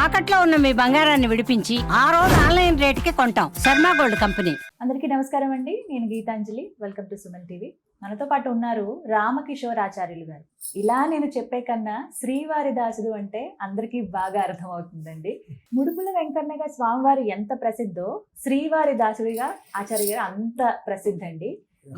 తాకట్లో ఉన్న మీ బంగారాన్ని విడిపించి ఆ రోజు ఆన్లైన్ రేటుకి కొంటాం. Sharma gold company. అందరికీ నమస్కారం అండి. నేను Geetanjali. Welcome to Suman TV. మనతో పాటు ఉన్నారు రామకిషోర్ ఆచార్యులు గారు. ఇలా నేను చెప్పే కన్నా శ్రీవారి దాసుడు అంటే అందరికీ బాగా అర్థమవుతుందండి. ముడుపుల వెంకన్నగా స్వామివారి ఎంత ప్రసిద్ధో శ్రీవారి దాసుడిగా ఆచార్య గారు అంత ప్రసిద్ధండి.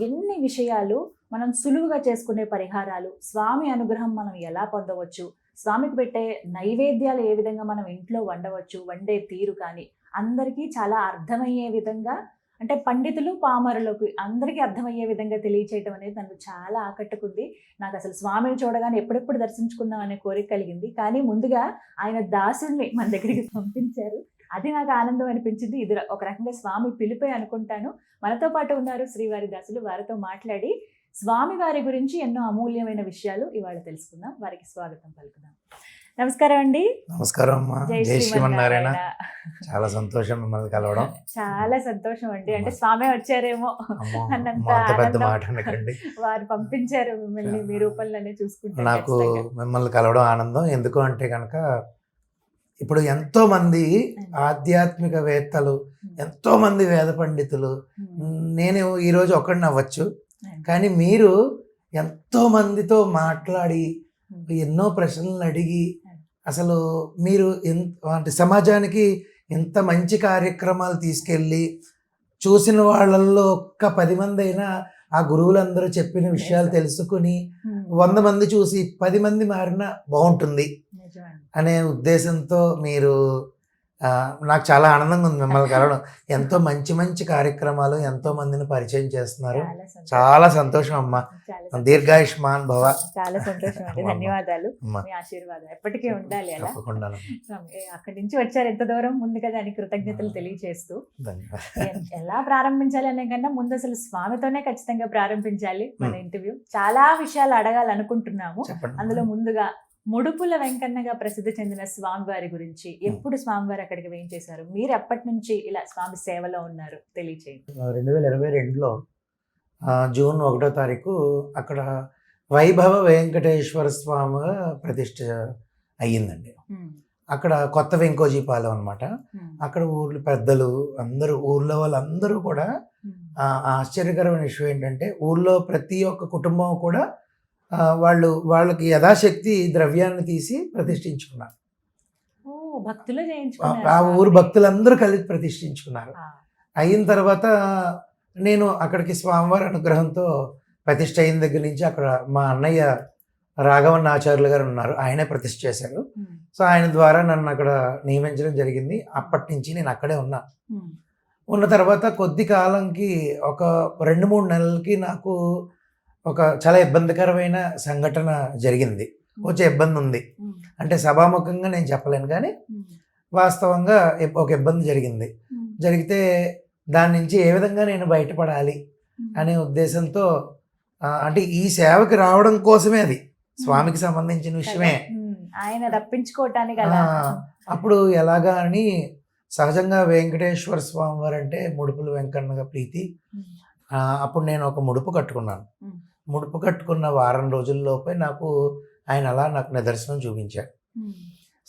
ఎన్ని విషయాలు మనం సులువుగా చేసుకునే పరిహారాలు, స్వామి అనుగ్రహం మనం ఎలా పొందవచ్చు, స్వామికి పెట్టే నైవేద్యాలు ఏ విధంగా మనం ఇంట్లో వండవచ్చు, వండే తీరు కానీ అందరికీ చాలా అర్థమయ్యే విధంగా, అంటే పండితులు పామరులకు అందరికీ అర్థమయ్యే విధంగా తెలియచేయటం అనేది నన్ను చాలా ఆకట్టుకుంది. నాకు అసలు స్వామిని చూడగానే ఎప్పుడెప్పుడు దర్శించుకుందాం అనే కోరిక కలిగింది. కానీ ముందుగా ఆయన దాసుడిని మన దగ్గరికి పంపించారు. అది నాకు ఆనందం అనిపించింది. ఇది ఒక రకంగా స్వామి పిలిపే అనుకుంటాను. మనతో పాటు ఉన్నారు శ్రీవారి దాసులు. వారితో మాట్లాడి స్వామి వారి గురించి ఎన్నో అమూల్యమైన విషయాలు ఇవాళ తెలుసుకుందాం. వారికి స్వాగతం పలుకుదాం. నమస్కారం అండి. నమస్కారం అమ్మా. జై శ్రీమన్నారాయణ. చాలా సంతోషం మిమ్మల్ని కలవడం. చాలా సంతోషం అండి. అంటే స్వామి వచ్చారేమో అన్నంత వారు పంపించారు మిమ్మల్ని మీ రూపంలోనే చూసుకుంటే. నాకు మిమ్మల్ని కలవడం ఆనందం. ఎందుకు అంటే కనుక ఇప్పుడు ఎంతో మంది ఆధ్యాత్మికవేత్తలు, ఎంతో మంది వేద పండితులు, నేను ఈరోజు ఒక్కడిని అవ్వచ్చు, కానీ మీరు ఎంతో మందితో మాట్లాడి ఎన్నో ప్రశ్నలు అడిగి అసలు మీరు అంటే సమాజానికి ఎంత మంచి కార్యక్రమాలు తీసుకెళ్ళి చూసిన వాళ్ళల్లో ఒక్క 10 మంది అయినా ఆ గురువులందరూ చెప్పిన విషయాలు తెలుసుకుని 100 మంది చూసి 10 మంది మారినా బాగుంటుంది అనే ఉద్దేశంతో మీరు నాకు చాలా ఆనందంగా ఉంది మిమ్మల్ని కలవడం. ఎంతో మంచి మంచి కార్యక్రమాలు, ఎంతో మందిని పరిచయం చేస్తున్నారు. చాలా సంతోషం అమ్మా. దీర్ఘాయుష్మాన్ భవ. చాలా సంతోషం అండి. ధన్యవాదాలు. మీ ఆశీర్వాదం ఎప్పటికీ ఉండాలి. అలా అక్కడి నుంచి వచ్చారు ఎంత దూరం, ముందుగా దానికి కృతజ్ఞతలు తెలియజేస్తూ ఎలా ప్రారంభించాలి అనే కన్నా ముందు అసలు స్వామితోనే ఖచ్చితంగా ప్రారంభించాలి మన ఇంటర్వ్యూ. చాలా విషయాలు అడగాలనుకుంటున్నాము. అందులో ముందుగా ముడుపుల వెంకన్నగా ప్రసిద్ధి చెందిన స్వామివారి గురించి, ఎప్పుడు స్వామివారి అక్కడికి వేయించేశారు, మీరు ఎప్పటి నుంచి ఇలా స్వామి సేవలో ఉన్నారు తెలియచేయండి. 2022లో జూన్ 1వ తారీఖు అక్కడ వైభవ వెంకటేశ్వర స్వామిగా ప్రతిష్ఠ అయ్యిందండి. అక్కడ కొత్త వెంకోజీపాలెం అనమాట. అక్కడ ఊర్లు పెద్దలు అందరూ, ఊర్లో వాళ్ళందరూ కూడా ఆశ్చర్యకరమైన విషయం ఏంటంటే ఊర్లో ప్రతి ఒక్క కుటుంబం కూడా వాళ్ళకి యథాశక్తి ద్రవ్యాన్ని తీసి ప్రతిష్ఠించుకున్నారు. ఆ ఊరు భక్తులందరూ కలిసి ప్రతిష్ఠించుకున్నారు. అయిన తర్వాత నేను అక్కడికి స్వామివారి అనుగ్రహంతో ప్రతిష్ఠ అయిన దగ్గర నుంచి అక్కడ మా అన్నయ్య రాఘవన్ ఆచార్యులు గారు ఉన్నారు, ఆయనే ప్రతిష్ఠ చేశారు. సో ఆయన ద్వారా నన్ను అక్కడ నియమించడం జరిగింది. అప్పటి నుంచి నేను అక్కడే ఉన్న తర్వాత కొద్ది కాలంకి ఒక 2-3 నెలలకి నాకు ఒక చాలా ఇబ్బందికరమైన సంఘటన జరిగింది. కొంచెం ఇబ్బంది ఉంది, అంటే సభాముఖంగా నేను చెప్పలేను, కానీ వాస్తవంగా ఒక ఇబ్బంది జరిగితే దాని నుంచి ఏ విధంగా నేను బయటపడాలి అనే ఉద్దేశంతో, అంటే ఈ సేవకి రావడం కోసమే, అది స్వామికి సంబంధించిన విషయమే, ఆయన రప్పించుకోవటానికి. అప్పుడు ఎలాగా అని సహజంగా వెంకటేశ్వర స్వామి వారు అంటే ముడుపుల వెంకన్నగా ప్రీతి. అప్పుడు నేను ఒక ముడుపు కట్టుకున్నాను. ముడుపు కట్టుకున్న వారం రోజుల్లోపే ఆయన అలా నాకు నిదర్శనం చూపించాడు.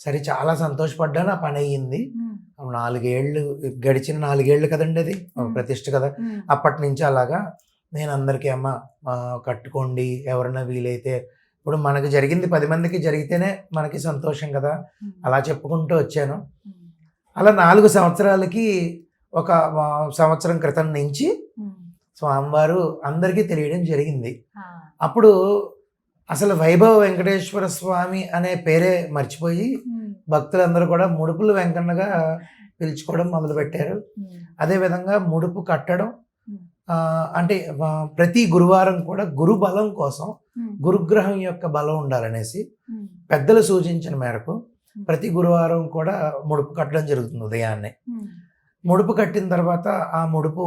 సరే, చాలా సంతోషపడ్డాను. ఆ పని అయ్యింది. 4 ఏళ్ళు గడిచిన 4 ఏళ్ళు కదండి, అది ప్రతిష్ఠ కదా. అప్పటి నుంచి అలాగా నేను అందరికీ అమ్మ కట్టుకోండి, ఎవరైనా వీలైతే, ఇప్పుడు మనకి జరిగింది 10 మందికి జరిగితేనే మనకి సంతోషం కదా, అలా చెప్పుకుంటూ వచ్చాను. అలా 4 సంవత్సరాలకి, ఒక సంవత్సరం క్రితం నుంచి స్వామివారు అందరికీ తెలియడం జరిగింది. అప్పుడు అసలు వైభవ వెంకటేశ్వర స్వామి అనే పేరే మర్చిపోయి భక్తులందరూ కూడా ముడుపుల వెంకన్నగా పిలుచుకోవడం మొదలుపెట్టారు. అదేవిధంగా ముడుపు కట్టడం, అంటే ప్రతి గురువారం కూడా గురు బలం కోసం, గురుగ్రహం యొక్క బలం ఉండాలనేసి పెద్దలు సూచించిన మేరకు ప్రతి గురువారం కూడా ముడుపు కట్టడం జరుగుతుంది ఉదయాన్నే. ముడుపు కట్టిన తర్వాత ఆ ముడుపు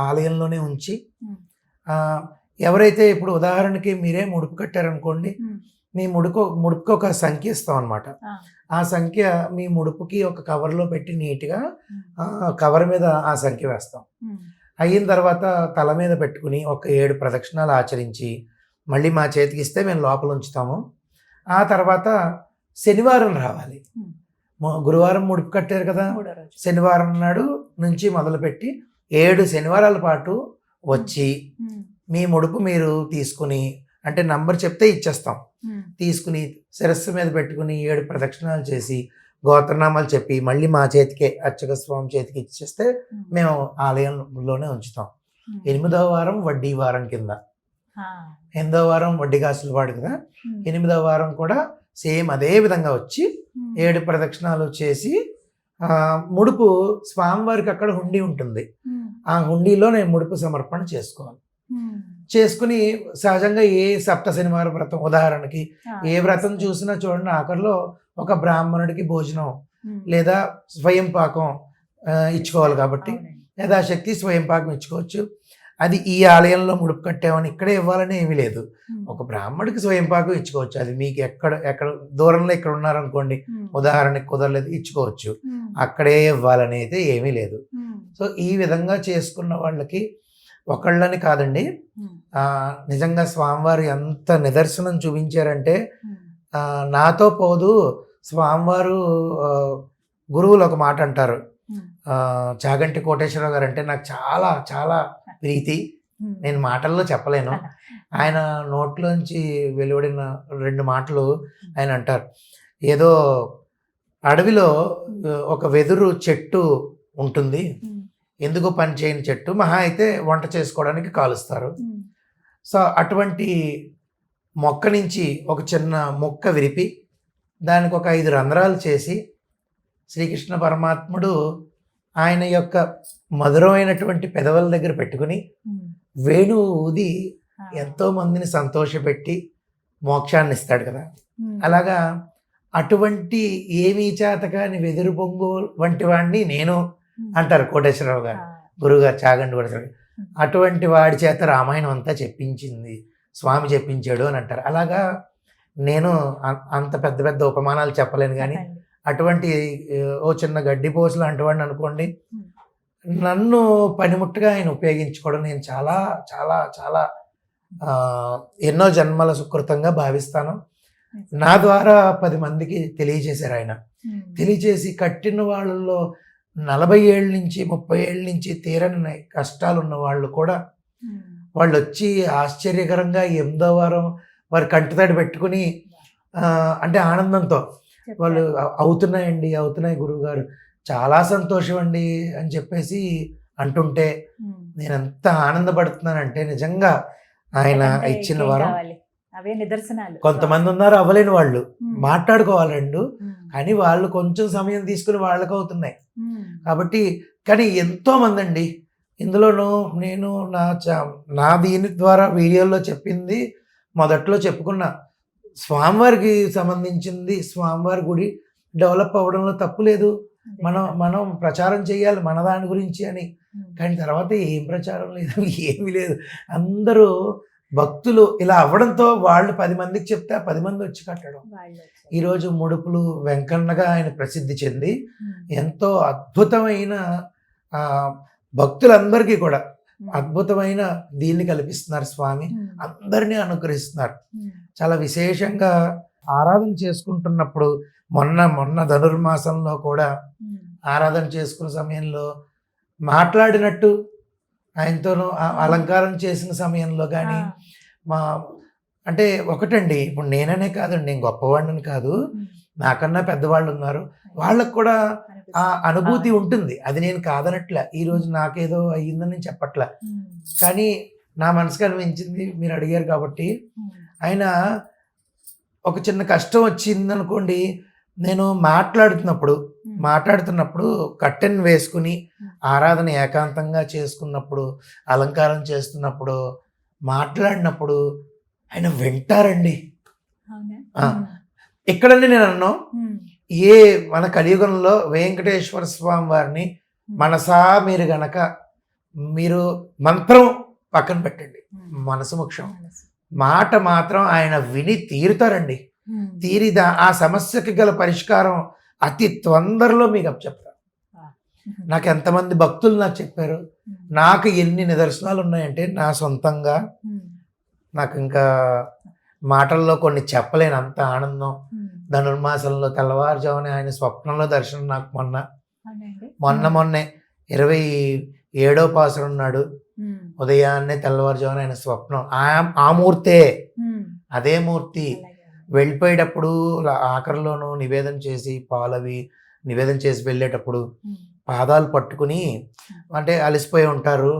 ఆలయంలోనే ఉంచి, ఎవరైతే ఇప్పుడు ఉదాహరణకి మీరే ముడుపు కట్టారనుకోండి, మీ ముడుపుకి ఒక సంఖ్య ఇస్తాం అనమాట. ఆ సంఖ్య మీ ముడుపుకి ఒక కవర్లో పెట్టి నీట్గా కవర్ మీద ఆ సంఖ్య వేస్తాం. అయిన తర్వాత తల మీద పెట్టుకుని ఒక 7 ప్రదక్షిణాలు ఆచరించి మళ్ళీ మా చేతికి ఇస్తే మేము లోపల ఉంచుతాము. ఆ తర్వాత శనివారం రావాలి. గురువారం ముడుపు కట్టారు కదా, 3వ రోజు. శనివారం నాడు నుంచి మొదలుపెట్టి 7 శనివారాల పాటు వచ్చి మీ ముడుపు మీరు తీసుకుని, అంటే నంబర్ చెప్తే ఇచ్చేస్తాం, తీసుకుని శిరస్సు మీద పెట్టుకుని 7 ప్రదక్షిణాలు చేసి గోత్రనామాలు చెప్పి మళ్ళీ మా చేతికే అర్చక స్వామి చేతికి ఇచ్చేస్తే మేము ఆలయంలోనే ఉంచుతాం. 8వ వారం వడ్డీ వారం కింద, 8వ వారం వడ్డీ కాసులు వాడు కదా, 8వ వారం కూడా సేమ్ అదే విధంగా వచ్చి 7 ప్రదక్షిణాలు చేసి ముడుపు స్వామివారికి అక్కడ హుండీ ఉంటుంది, ఆ హుండీలో నేను ముడుపు సమర్పణ చేసుకోవాలి. చేసుకుని సహజంగా ఏ సప్త శనివారం వ్రతం ఉదాహరణకి ఏ వ్రతం చూసినా చూడండి, ఆఖరిలో ఒక బ్రాహ్మణుడికి భోజనం లేదా స్వయం పాకం ఇచ్చుకోవాలి. కాబట్టి యథాశక్తి స్వయం పాకం ఇచ్చుకోవచ్చు. అది ఈ ఆలయంలో ముడుపు కట్టామని ఇక్కడే ఇవ్వాలని ఏమీ లేదు. ఒక బ్రాహ్మడికి స్వయం పాకం ఇచ్చుకోవచ్చు. అది మీకు ఎక్కడ దూరంలో ఇక్కడ ఉన్నారనుకోండి, ఉదాహరణకి కుదరలేదు, ఇచ్చుకోవచ్చు. అక్కడే ఇవ్వాలని అయితే ఏమీ లేదు. సో ఈ విధంగా చేసుకున్న వాళ్ళకి ఒకళ్ళని కాదండి, నిజంగా స్వామివారు ఎంత నిదర్శనం చూపించారంటే, నాతో పోదు స్వామివారు. గురువులు ఒక మాట అంటారు, చాగంటి కోటేశ్వరరావు గారు అంటే నాకు చాలా చాలా ప్రీతి, నేను మాటల్లో చెప్పలేను. ఆయన నోట్లోంచి వెలువడిన 2 మాటలు ఆయన అంటారు. ఏదో అడవిలో ఒక వెదురు చెట్టు ఉంటుంది, ఎందుకు పని చేయని చెట్టు, మహా అయితే వంట చేసుకోవడానికి కాలుస్తారు. సో అటువంటి మొక్క నుంచి ఒక చిన్న మొక్క విరిపి దానికి ఒక 5 రంధ్రాలు చేసి శ్రీకృష్ణ పరమాత్ముడు ఆయన యొక్క మధురమైనటువంటి పెదవుల దగ్గర పెట్టుకుని వేణువు ఊది ఎంతో మందిని సంతోషపెట్టి మోక్షాన్ని ఇస్తాడు కదా. అలాగా అటువంటి ఏమీ చేతకాని వెదురు బొంగు వంటి వాడిని నేను అంటారు కోటేశ్వరరావు గారు, గురుగారు చాగంటి కోటేశ్వరరావు. అటువంటి వాడి చేత రామాయణం అంతా చెప్పించింది స్వామి చెప్పించాడు అని అంటారు. అలాగా నేను అంత పెద్ద పెద్ద ఉపమానాలు చెప్పలేను, కానీ అటువంటి ఓ చిన్న గడ్డి పోసు లాంటి వాడిని అనుకోండి, నన్ను పనిముట్టుగా ఆయన ఉపయోగించుకోవడం నేను చాలా చాలా చాలా ఎన్నో జన్మల సుకృతంగా భావిస్తాను. నా ద్వారా 10 మందికి తెలియజేశారు ఆయన. తెలియజేసి కట్టిన వాళ్ళలో 40 ఏళ్ళ నుంచి 30 ఏళ్ళ నుంచి తీరని కష్టాలు ఉన్న వాళ్ళు కూడా వాళ్ళు వచ్చి ఆశ్చర్యకరంగా 8వ వారం వారి కంటితడి పెట్టుకుని అంటే ఆనందంతో వాళ్ళు అవుతున్నాయి గురువు గారు, చాలా సంతోషం అండి అని చెప్పేసి అంటుంటే నేను ఎంత ఆనందపడుతున్నానంటే, నిజంగా ఆయన ఇచ్చిన వరం. అవే నిదర్శనాలు. కొంతమంది ఉన్నారు అవ్వలేని వాళ్ళు, మాట్లాడుకోవాలండు, కానీ వాళ్ళు కొంచెం సమయం తీసుకుని వాళ్ళకు అవుతున్నాయి. కాబట్టి కానీ ఎంతో మంది అండి, ఇందులోనూ నేను నా దీని ద్వారా వీడియోలో చెప్పింది మొదట్లో చెప్పుకున్నా, స్వామివారికి సంబంధించింది స్వామివారి గుడి డెవలప్ అవ్వడంలో తప్పు లేదు, మనం ప్రచారం చేయాలి మన దాని గురించి అని. కానీ తర్వాత ఏం ప్రచారం లేదు, ఏమీ లేదు. అందరూ భక్తులు ఇలా అవ్వడంతో వాళ్ళు 10 మందికి చెప్తే 10 మంది వచ్చి కట్టడం. ఈరోజు ముడుపులు వెంకన్నగా ఆయన ప్రసిద్ధి చెంది ఎంతో అద్భుతమైన భక్తులందరికీ కూడా అద్భుతమైన దీన్ని కల్పిస్తున్నారు స్వామి, అందరినీ అనుగ్రహిస్తున్నారు. చాలా విశేషంగా ఆరాధన చేసుకుంటున్నప్పుడు మొన్న ధనుర్మాసంలో కూడా ఆరాధన చేసుకున్న సమయంలో మాట్లాడినట్టు ఆయనతోనూ అలంకారం చేసిన సమయంలో కానీ అంటే ఒకటండి, ఇప్పుడు నేననే కాదండి, నేను గొప్పవాడిని కాదు, నాకన్నా పెద్దవాళ్ళు ఉన్నారు, వాళ్ళకు కూడా ఆ అనుభూతి ఉంటుంది. అది నేను కాదనట్లే, ఈరోజు నాకేదో అయ్యిందని చెప్పట్లే, కానీ నా మనసుకు అనిపించింది మీరు అడిగారు కాబట్టి. ఆయన ఒక చిన్న కష్టం వచ్చిందనుకోండి, నేను మాట్లాడుతున్నప్పుడు కట్టెన్ వేసుకుని ఆరాధన ఏకాంతంగా చేసుకున్నప్పుడు, అలంకారం చేస్తున్నప్పుడు, మాట్లాడినప్పుడు ఆయన వింటారండి. ఇక్కడండి నేను అన్నాను, ఏ మన కలియుగంలో వెంకటేశ్వర స్వామి వారిని మనసా మీరు గనక మీరు మంత్రం పక్కన పెట్టండి, మనసు ముఖ్యం, మాట మాత్రం ఆయన విని తీరుతారండి. తీరిదా ఆ సమస్యకి గల పరిష్కారం అతి తొందరలో మీకు చెప్తారు. నాకు ఎంతమంది భక్తులు నాకు చెప్పారు, నాకు ఎన్ని నిదర్శనాలు ఉన్నాయంటే నా సొంతంగా నాకు ఇంకా మాటల్లో కొన్ని చెప్పలేను, అంత ఆనందం. ధనుర్మాసంలో తెల్లవారుజామున ఆయన స్వప్నంలో దర్శనం నాకు అవునండి. మొన్నే 27వ పాసరం నాడు ఉదయాన్నే తెల్లవారుజామున ఆయన స్వప్నం ఆ మూర్తే, అదే మూర్తి వెళ్ళిపోయేటప్పుడు ఆఖరిలోనూ నివేదన చేసి పాలవి నివేదన చేసి వెళ్ళేటప్పుడు పాదాలు పట్టుకుని, అంటే అలసిపోయి ఉంటారు,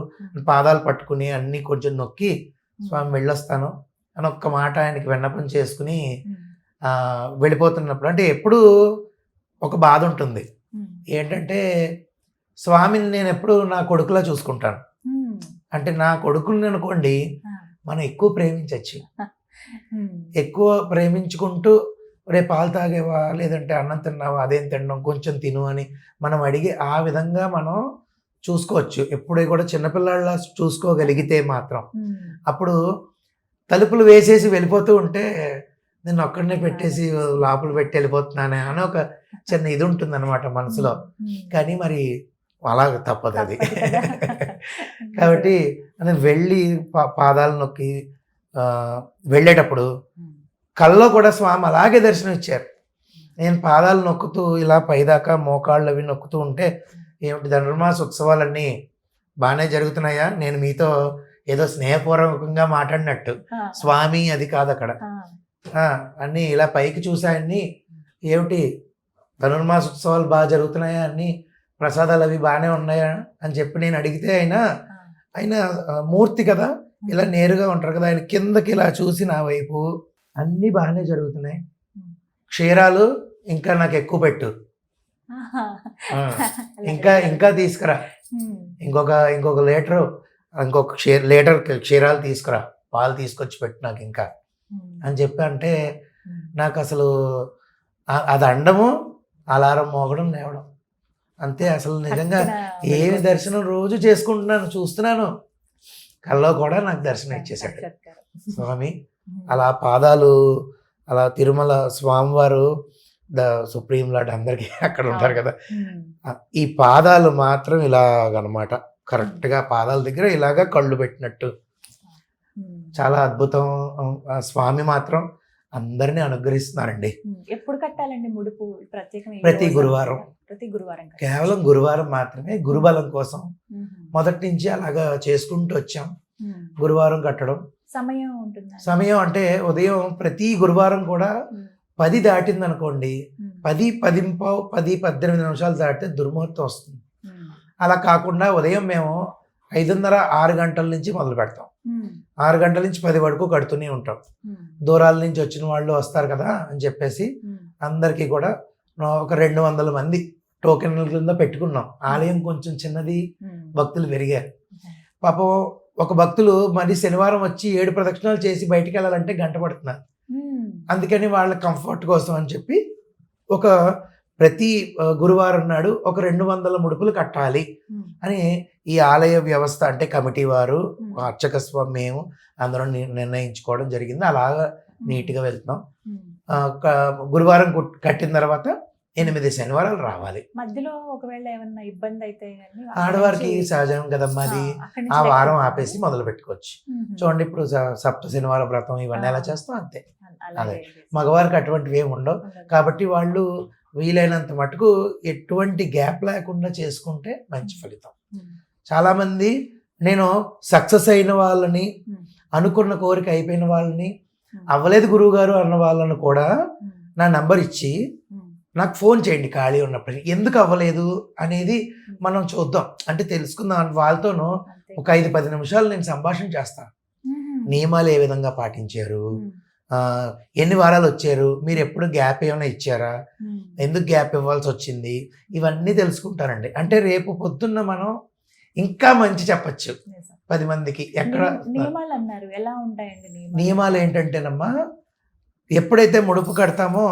పాదాలు పట్టుకుని అన్నీ కొంచెం నొక్కి స్వామి వెళ్ళొస్తాను అని ఒక్క మాట ఆయనకి విన్నపం చేసుకుని వెళ్ళిపోతున్నప్పుడు, అంటే ఎప్పుడు ఒక బాధ ఉంటుంది ఏంటంటే స్వామిని నేను ఎప్పుడు నా కొడుకులా చూసుకుంటాను. అంటే నా కొడుకుని అనుకోండి మనం ఎక్కువ ప్రేమించవచ్చు, ఎక్కువ ప్రేమించుకుంటూ రే పాలు తాగేవా లేదంటే అన్నం తిన్నావా అదేం తినడం కొంచెం తిను అని మనం అడిగి ఆ విధంగా మనం చూసుకోవచ్చు. ఎప్పుడే కూడా చిన్నపిల్లాళ్ళ చూసుకోగలిగితే మాత్రం. అప్పుడు తలుపులు వేసేసి వెళ్ళిపోతూ ఉంటే నేను ఒక్కడనే పెట్టేసి లోపల పెట్టి వెళ్ళిపోతున్నానే అని ఒక చిన్న ఇది ఉంటుంది అనమాట మనసులో. కానీ మరి అలా తప్పదు అది. కాబట్టి నేను వెళ్ళి పాదాలు నొక్కి వెళ్ళేటప్పుడు కల్లో కూడా స్వామి అలాగే దర్శనం ఇచ్చారు. నేను పాదాలు నొక్కుతూ ఇలా పైదాకా మోకాళ్ళు అవి నొక్కుతూ ఉంటే ఏమిటి ధనుర్మాస ఉత్సవాలన్నీ బాగానే జరుగుతున్నాయా, నేను మీతో ఏదో స్నేహపూర్వకంగా మాట్లాడినట్టు, స్వామి అది కాదు అక్కడ. అన్నీ ఇలా పైకి చూసాయన్ని ఏమిటి ధనుర్మాస ఉత్సవాలు బాగా జరుగుతున్నాయా, అన్నీ ప్రసాదాలు అవి బాగానే ఉన్నాయా అని చెప్పి నేను అడిగితే ఆయన మూర్తి కదా, ఇలా నేరుగా ఉంటారు కదా, ఆయన కిందకి ఇలా చూసి నా వైపు అన్నీ బాగానే జరుగుతున్నాయి, క్షీరాలు ఇంకా నాకు ఎక్కువ పెట్టు, ఇంకా తీసుకురా, ఇంకొక లీటర్ క్షీరాలు తీసుకురా, పాలు తీసుకొచ్చి పెట్టు నాకు ఇంకా అని చెప్పి అంటే నాకు అసలు అది అండము అలారం మోగడం లేవడం అంతే. అసలు నిజంగా ఏమి దర్శనం రోజు చేసుకుంటున్నాను, చూస్తున్నాను, కల్లో కూడా నాకు దర్శనం ఇచ్చేసాడు స్వామి. అలా పాదాలు అలా తిరుమల స్వామివారు సుప్రీం లార్డ్ అందరికీ అక్కడ ఉంటారు కదా, ఈ పాదాలు మాత్రం ఇలాగనమాట కరెక్ట్గా పాదాల దగ్గర ఇలాగా కళ్ళు పెట్టినట్టు చాలా అద్భుతం. స్వామి మాత్రం అందరినీ అనుగ్రహిస్తున్నారండి. ఎప్పుడు కట్టాలండి ముడుపు? ప్రతి గురువారం, కేవలం గురువారం మాత్రమే, గురుబలం కోసం మొదటి నుంచి అలాగా చేసుకుంటూ వచ్చాం. గురువారం కట్టడం సమయం ఉంటుంది. సమయం అంటే ఉదయం ప్రతి గురువారం కూడా 10 దాటింది అనుకోండి, 10-18 నిమిషాలు దాటితే దుర్ముహూర్తం వస్తుంది. అలా కాకుండా ఉదయం మేము 5:30-6 గంటల నుంచి మొదలు పెడతాం. 6 గంటల నుంచి 10 వరకు కడుతూనే ఉంటాం. దూరాల నుంచి వచ్చిన వాళ్ళు వస్తారు కదా అని చెప్పేసి అందరికీ కూడా ఒక 200 మంది టోకెన్ల కింద పెట్టుకున్నాం. ఆలయం కొంచెం చిన్నది, భక్తులు పెరిగారు. పాపం ఒక భక్తులు మరి శనివారం వచ్చి 7 ప్రదక్షిణాలు చేసి బయటికి వెళ్ళాలంటే గంట పడుతున్నారు. అందుకని వాళ్ళ కంఫర్ట్ కోసం అని చెప్పి ప్రతి గురువారం నాడు ఒక 200 ముడుపులు కట్టాలి అని ఈ ఆలయ వ్యవస్థ అంటే కమిటీ వారు, అర్చక స్వామి, మేము అందరం నిర్ణయించుకోవడం జరిగింది. అలాగా నీట్గా వెళ్తున్నాం. గురువారం కట్టిన తర్వాత 8 శనివారాలు రావాలి. మధ్యలో ఒకవేళ ఏమన్నా ఇబ్బంది అయితే ఆడవారికి సహజం కదమ్మా అది, ఆ వారం ఆపేసి మొదలు పెట్టుకోవచ్చు. చూడండి ఇప్పుడు సప్త శనివార వ్రతం ఇవన్నీ ఎలా చేస్తాం అంతే. అదే మగవారికి అటువంటివి ఏమి ఉండవు. కాబట్టి వాళ్ళు వీలైనంత మటుకు ఎటువంటి గ్యాప్ లేకుండా చేసుకుంటే మంచి ఫలితం. చాలామంది నేను సక్సెస్ అయిన వాళ్ళని, అనుకున్న కోరిక అయిపోయిన వాళ్ళని, అవ్వలేదు గురువు గారు అన్న వాళ్ళని కూడా నా నంబర్ ఇచ్చి నాకు ఫోన్ చేయండి ఖాళీ ఉన్నప్పుడు, ఎందుకు అవ్వలేదు అనేది మనం చూద్దాం అంటే తెలుసుకుందాం. వాళ్ళతోనూ ఒక 5-10 నిమిషాలు నేను సంభాషణ చేస్తాను. నియమాలు ఏ విధంగా పాటించారు, ఎన్ని వారాలు వచ్చారు, మీరు ఎప్పుడు గ్యాప్ ఏమైనా ఇచ్చారా, ఎందుకు గ్యాప్ ఇవ్వాల్సి వచ్చింది, ఇవన్నీ తెలుసుకుంటారండి. అంటే రేపు పొద్దున్న మనం ఇంకా మంచి చెప్పచ్చు 10 మందికి. ఎక్కడ నియమాలు ఏంటంటేనమ్మా, ఎప్పుడైతే ముడుపు కడతామో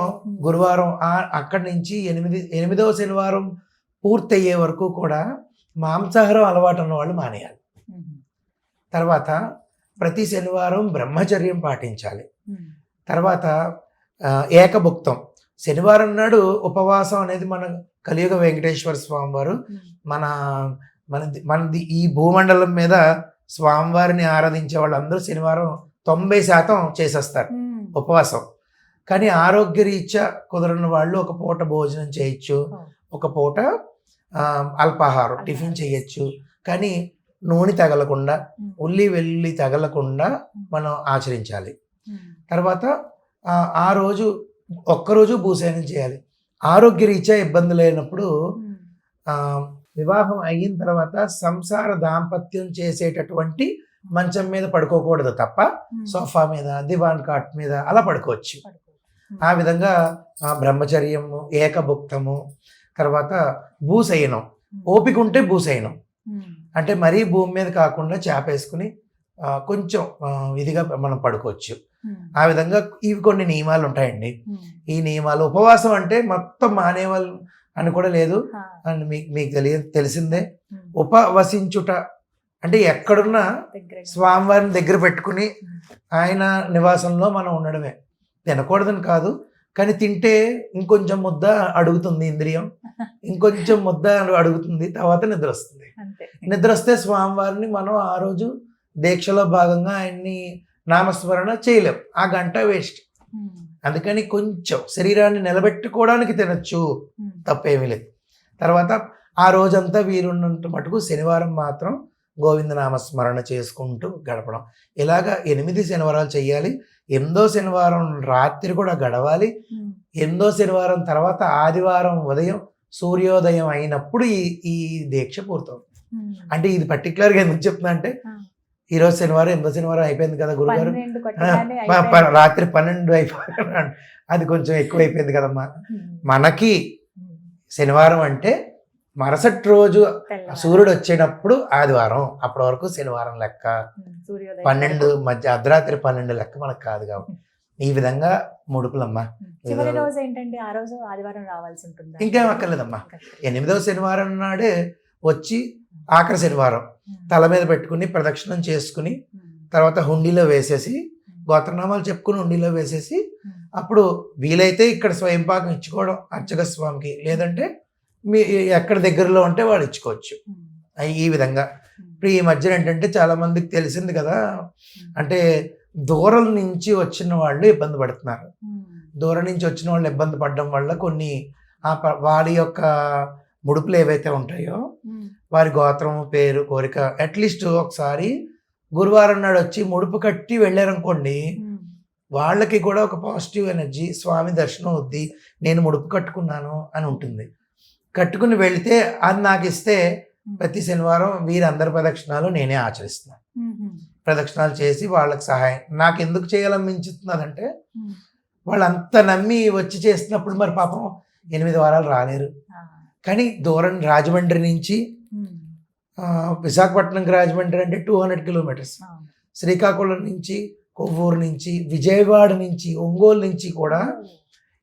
గురువారం అక్కడి నుంచి 8వ శనివారం పూర్తయ్యే వరకు కూడా మాంసాహారం అలవాటు ఉన్న వాళ్ళు మానేయాలి. తర్వాత ప్రతి శనివారం బ్రహ్మచర్యం పాటించాలి. తర్వాత ఏకభుక్తం, శనివారం నాడు ఉపవాసం అనేది మన కలియుగ వెంకటేశ్వర స్వామి వారు మనది ఈ భూమండలం మీద స్వామివారిని ఆరాధించే వాళ్ళందరూ శనివారం 90% చేసేస్తారు ఉపవాసం. కానీ ఆరోగ్య రీత్యా కుదరని వాళ్ళు ఒక పూట భోజనం చేయొచ్చు, ఒక పూట అల్పాహారం టిఫిన్ చేయొచ్చు. కానీ నూనె తగలకుండా, ఉల్లి వెల్లుల్లి తగలకుండా మనం ఆచరించాలి. తర్వాత ఆ రోజు ఒక్కరోజు భూసేనం చేయాలి. ఆరోగ్య రీత్యా ఇబ్బంది లేనప్పుడు వివాహం అయిన తర్వాత సంసార దాంపత్యం చేసేటటువంటి మంచం మీద పడుకోకూడదు తప్ప సోఫా మీద, దివాన్ కాట్ మీద అలా పడుకోవచ్చు. ఆ విధంగా బ్రహ్మచర్యము, ఏకభుక్తము, తర్వాత భూశయనం, ఓపిక ఉంటే భూశయనం అంటే మరీ భూమి మీద కాకుండా చేపేసుకుని కొంచెం ఇదిగా మనం పడుకోవచ్చు. ఆ విధంగా ఇవి కొన్ని నియమాలు ఉంటాయండి. ఈ నియమాలు, ఉపవాసం అంటే మొత్తం మానేవాళ్ళు అని కూడా లేదు అని మీకు తెలిసిందే. ఉపవసించుట అంటే ఎక్కడున్నా స్వామివారిని దగ్గర పెట్టుకుని ఆయన నివాసంలో మనం ఉండడమే. తినకూడదని కాదు, కానీ తింటే ఇంకొంచెం ముద్ద అడుగుతుంది ఇంద్రియం, ఇంకొంచెం ముద్ద అడుగుతుంది, తర్వాత నిద్ర వస్తుంది. నిద్ర వస్తే స్వామివారిని మనం ఆ రోజు దీక్షలో భాగంగా ఆయన్ని నామస్మరణ చేయలేం, ఆ గంట వేస్ట్. అందుకని కొంచెం శరీరాన్ని నిలబెట్టుకోవడానికి తినచ్చు, తప్పేమీ లేదు. తర్వాత ఆ రోజంతా వీరున్నంత మటుకు శనివారం మాత్రం గోవింద నామస్మరణ చేసుకుంటూ గడపడం. ఇలాగా 8 శనివారాలు చెయ్యాలి. 8వ శనివారం రాత్రి కూడా గడవాలి. 8వ శనివారం తర్వాత ఆదివారం ఉదయం సూర్యోదయం అయినప్పుడు ఈ దీక్ష పూర్తవుతుంది. అంటే ఇది పర్టికులర్గా ఎందుకు చెప్తున్నా అంటే, ఈరోజు శనివారం 8వ శనివారం అయిపోయింది కదా గురుగారు, రాత్రి 12 అయిపోయింది, అది కొంచెం ఎక్కువ అయిపోయింది కదమ్మా. మనకి శనివారం అంటే మరుసటి రోజు సూర్యుడు వచ్చేటప్పుడు ఆదివారం, అప్పటి వరకు శనివారం లెక్క. 12 మధ్య అర్ధరాత్రి 12 లెక్క మనకు కాదు. కాబట్టి ఈ విధంగా ముడుపులమ్మా. ఇంకేం అక్కర్లేదమ్మా. 8వ శనివారం నాడే వచ్చి ఆఖరి శనివారం తల మీద పెట్టుకుని ప్రదక్షిణం చేసుకుని తర్వాత హుండీలో వేసేసి గోత్రనామాలు చెప్పుకుని హుండీలో వేసేసి అప్పుడు వీలైతే ఇక్కడ స్వయంపాకం ఇచ్చుకోవడం అర్చక స్వామికి, లేదంటే మీ ఎక్కడ దగ్గరలో ఉంటే వాడు ఇచ్చుకోవచ్చు. ఈ విధంగా ఇప్పుడు ఈ మధ్యన ఏంటంటే చాలా మందికి తెలిసింది కదా, అంటే దూరం నుంచి వచ్చిన వాళ్ళు ఇబ్బంది పడుతున్నారు. దూరం నుంచి వచ్చిన వాళ్ళు ఇబ్బంది పడడం వల్ల కొన్ని వారి యొక్క ముడుపులు ఏవైతే ఉంటాయో వారి గోత్రం, పేరు, కోరిక అట్లీస్ట్ ఒకసారి గురువారం నాడు వచ్చి ముడుపు కట్టి వెళ్ళారనుకోండి, వాళ్ళకి కూడా ఒక పాజిటివ్ ఎనర్జీ, స్వామి దర్శనం అవుద్ది, నేను ముడుపు కట్టుకున్నాను అని ఉంటుంది. కట్టుకుని వెళితే అది నాకు ఇస్తే ప్రతి శనివారం వీరందరి ప్రదక్షిణాలు నేనే ఆచరిస్తున్నాను. ప్రదక్షిణాలు చేసి వాళ్ళకి సహాయం నాకు ఎందుకు చేయాలనిపించుతున్నదంటే, వాళ్ళు అంత నమ్మి వచ్చి చేస్తున్నప్పుడు మరి పాపం 8 వారాలు రాలేరు. కానీ దూరం రాజమండ్రి నుంచి విశాఖపట్నంకి రాజమండ్రి అంటే 200 కిలోమీటర్స్, శ్రీకాకుళం నుంచి, కొవ్వూరు నుంచి, విజయవాడ నుంచి, ఒంగోలు నుంచి కూడా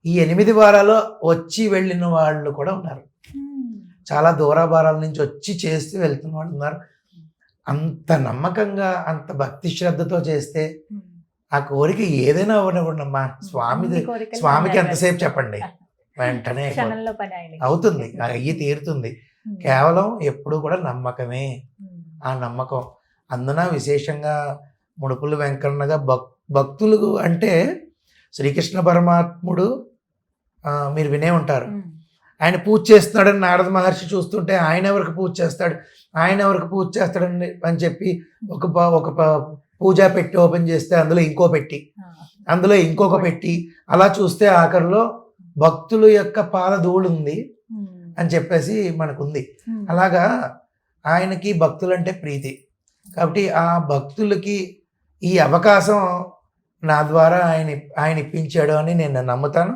ఈ 8 వారాల్లో వచ్చి వెళ్ళిన వాళ్ళు కూడా ఉన్నారు. చాలా దూరాభారాల నుంచి వచ్చి చేస్తూ వెళ్తున్న వాళ్ళు ఉన్నారు. అంత నమ్మకంగా, అంత భక్తి శ్రద్ధతో చేస్తే ఆ కోరిక ఏదైనా అవ్వనివ్వండమ్మా. స్వామికి ఎంతసేపు చెప్పండి, వెంటనే అవుతుంది, అయ్యి తీరుతుంది. కేవలం ఎప్పుడు కూడా నమ్మకమే. ఆ నమ్మకం అందున విశేషంగా ముడుపులు వెంకన్నగా భక్తులు అంటే శ్రీకృష్ణ పరమాత్ముడు మీరు వినే ఉంటారు. ఆయన పూజ చేస్తున్నాడని నారద మహర్షి చూస్తుంటే ఆయన ఎవరికి పూజ చేస్తాడు, ఆయన ఎవరికి పూజ చేస్తాడని అని చెప్పి ఒక పూజా పెట్టి ఓపెన్ చేస్తే అందులో ఇంకో పెట్టి, అందులో ఇంకొక పెట్టి, అలా చూస్తే ఆఖరిలో భక్తుల యొక్క పాదధూళి ఉంది అని చెప్పేసి మనకుంది. అలాగా ఆయనకి భక్తులంటే ప్రీతి. కాబట్టి ఆ భక్తులకి ఈ అవకాశం నా ద్వారా ఆయన ఇప్పించాడు అని నేను నమ్ముతాను.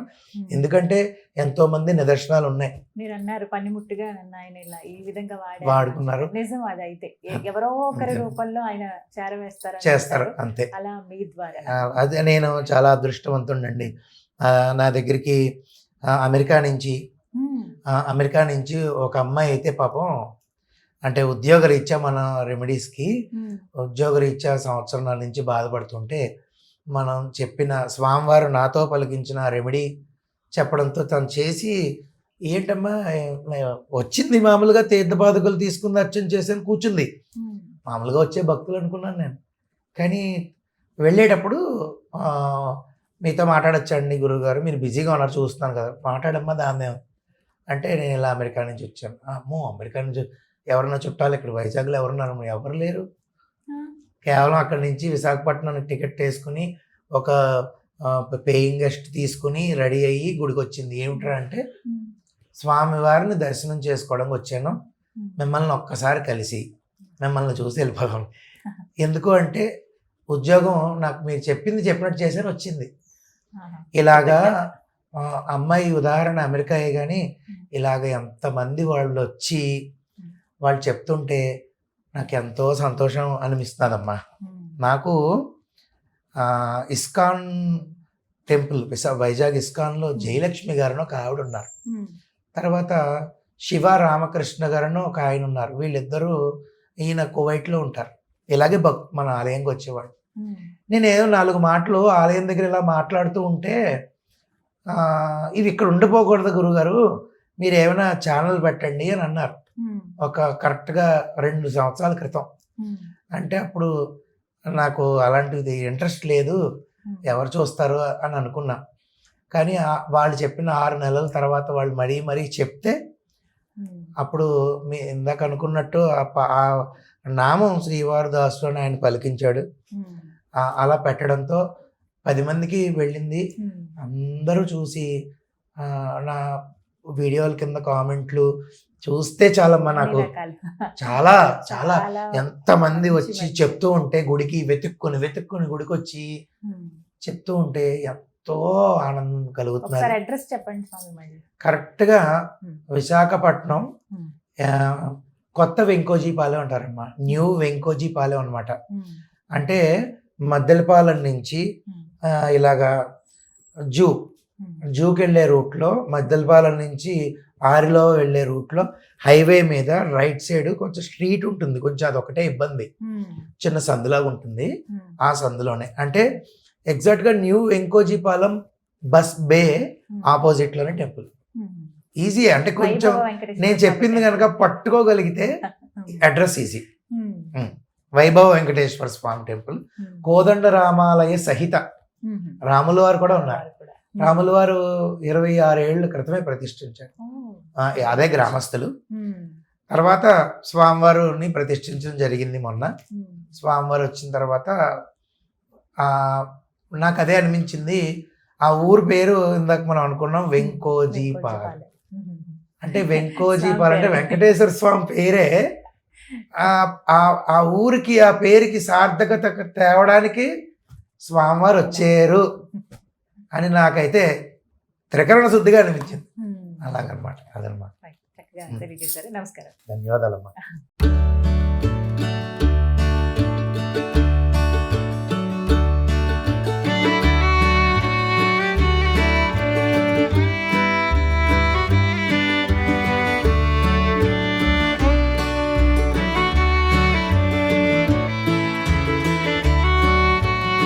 ఎందుకంటే ఎంతో మంది నిదర్శనాలు ఉన్నాయి. మీరు అన్నారు పనిముట్టుగా ఆయన ఇలా ఈ విధంగా వాడుకున్నారు. నిజం, అది అయితే ఎవరో ఒకరి రూపంలో ఆయన చేస్తారు అంతే. అలా మీ ద్వారా అదే నేను చాలా అదృష్టవంతుండండి. నా దగ్గరికి అమెరికా నుంచి ఒక అమ్మాయి అయితే పాపం అంటే ఉద్యోగరీత్యా మన రెమెడీస్కి ఉద్యోగరీత్యా సంవత్సరాల నుంచి బాధపడుతుంటే మనం చెప్పిన స్వామివారు నాతో పలికించిన రెమెడీ చెప్పడంతో తను చేసి, ఏంటమ్మా వచ్చింది మామూలుగా తీర్థపాదుకలు తీసుకుంది, అర్చన చేసాను, కూర్చుంది. మామూలుగా వచ్చే భక్తులు అనుకున్నాను నేను. కానీ వెళ్ళేటప్పుడు మీతో మాట్లాడొచ్చండి గురువుగారు, మీరు బిజీగా ఉన్నారు చూస్తున్నాను కదా, మాట్లాడమ్మా దాన్ని అంటే నేను ఇలా అమెరికా నుంచి వచ్చాను. అమ్మో, అమెరికా నుంచి ఎవరన్నా చుట్టాలు ఇక్కడ వైజాగ్లో ఎవరున్నారు? ఎవరు లేరు. కేవలం అక్కడి నుంచి విశాఖపట్నం టికెట్ వేసుకుని ఒక పేయింగ్ గెస్ట్ తీసుకుని రెడీ అయ్యి గుడికి వచ్చింది. ఏమిట్రా అంటే స్వామివారిని దర్శనం చేసుకోవడానికి వచ్చాను, మిమ్మల్ని ఒక్కసారి కలిసి మిమ్మల్ని చూసి వెళ్ళిపోదాం. ఎందుకు అంటే ఉద్యోగం నాకు మీరు చెప్పింది చెప్పినట్టు చేశాను వచ్చింది. ఇలాగా అమ్మాయి ఉదాహరణ అమెరికాయే, కానీ ఇలాగ ఎంతమంది వాళ్ళు వచ్చి వాళ్ళు చెప్తుంటే నాకు ఎంతో సంతోషం అనిపిస్తుందమ్మా. నాకు ఇస్కాన్ టెంపుల్ వైజాగ్ ఇస్కాన్లో జయలక్ష్మి గారని ఒక ఆవిడ ఉన్నారు, తర్వాత శివ రామకృష్ణ గారని ఒక ఆయన ఉన్నారు. వీళ్ళిద్దరూ ఈయన కువైట్లో ఉంటారు. ఇలాగే మన ఆలయంకి వచ్చేవాడు. నేను ఏదో 4 మాటలు ఆలయం దగ్గర ఇలా మాట్లాడుతూ ఉంటే ఇవి ఇక్కడ ఉండిపోకూడదు గురుగారు, మీరు ఏమైనా ఛానల్ పెట్టండి అని అన్నారు. ఒక కరెక్ట్గా 2 సంవత్సరాల క్రితం. అంటే అప్పుడు నాకు అలాంటిది ఇంట్రెస్ట్ లేదు, ఎవరు చూస్తారు అని అనుకున్నా. కానీ వాళ్ళు చెప్పిన 6 నెలల తర్వాత వాళ్ళు మరీ చెప్తే అప్పుడు మీ ఇందాక అనుకున్నట్టు ఆ నామం శ్రీవారి దాసు అని ఆయన పలికించాడు. అలా పెట్టడంతో 10 మందికి వెళ్ళింది. అందరూ చూసి నా వీడియోల కింద కామెంట్లు చూస్తే చాలమ్మా నాకు చాలా చాలా ఎంతమంది వచ్చి చెప్తూ ఉంటే గుడికి వెతుక్కుని గుడికి వచ్చి చెప్తూ ఉంటే ఎంతో ఆనందం కలుగుతుంది. అడ్రస్ చెప్పండి స్వామి. కరెక్ట్గా విశాఖపట్నం కొత్త వెంకోజీపాలెం అంటారమ్మా, న్యూ వెంకోజీపాలెం అనమాట. అంటే మద్దెలపాలెం నుంచి ఇలాగా జూకి వెళ్ళే రూట్లో, మద్దెలపాలెం నుంచి ఆరిలో వెళ్ళే రూట్లో హైవే మీద రైట్ సైడ్ కొంచెం స్ట్రీట్ ఉంటుంది, కొంచెం అదొకటే ఇబ్బంది, చిన్న సందులాగా ఉంటుంది. ఆ సందులోనే అంటే ఎగ్జాక్ట్గా న్యూ వెంకోజీపాలెం బస్ బే ఆపోజిట్లోనే టెంపుల్. ఈజీ, అంటే కొంచెం నేను చెప్పింది కనుక పట్టుకోగలిగితే address easy. Vaibhava Venkateswara Swamy temple, Kodanda Ramalaya సహిత రాముల వారు కూడా ఉన్నారు. రాముల వారు 26 ఏళ్ళ క్రితమే ప్రతిష్ఠించారు, అదే గ్రామస్తులు. తర్వాత స్వామివారిని ప్రతిష్ఠించడం జరిగింది మొన్న. స్వామివారు వచ్చిన తర్వాత నాకు అదే అనిపించింది, ఆ ఊరు పేరు ఇందాక మనం అనుకున్నాం వెంకోజీపాలెం. అంటే వెంకోజీపాలెం అంటే వెంకటేశ్వర స్వామి పేరే. ఆ ఊరికి ఆ పేరుకి సార్థకత తేవడానికి స్వామివారు వచ్చారు అని నాకైతే త్రికరణ శుద్ధిగా అనిపించింది. అలాగనమాట, అదనమాట. నమస్కారం. ధన్యవాదాలమ్మా.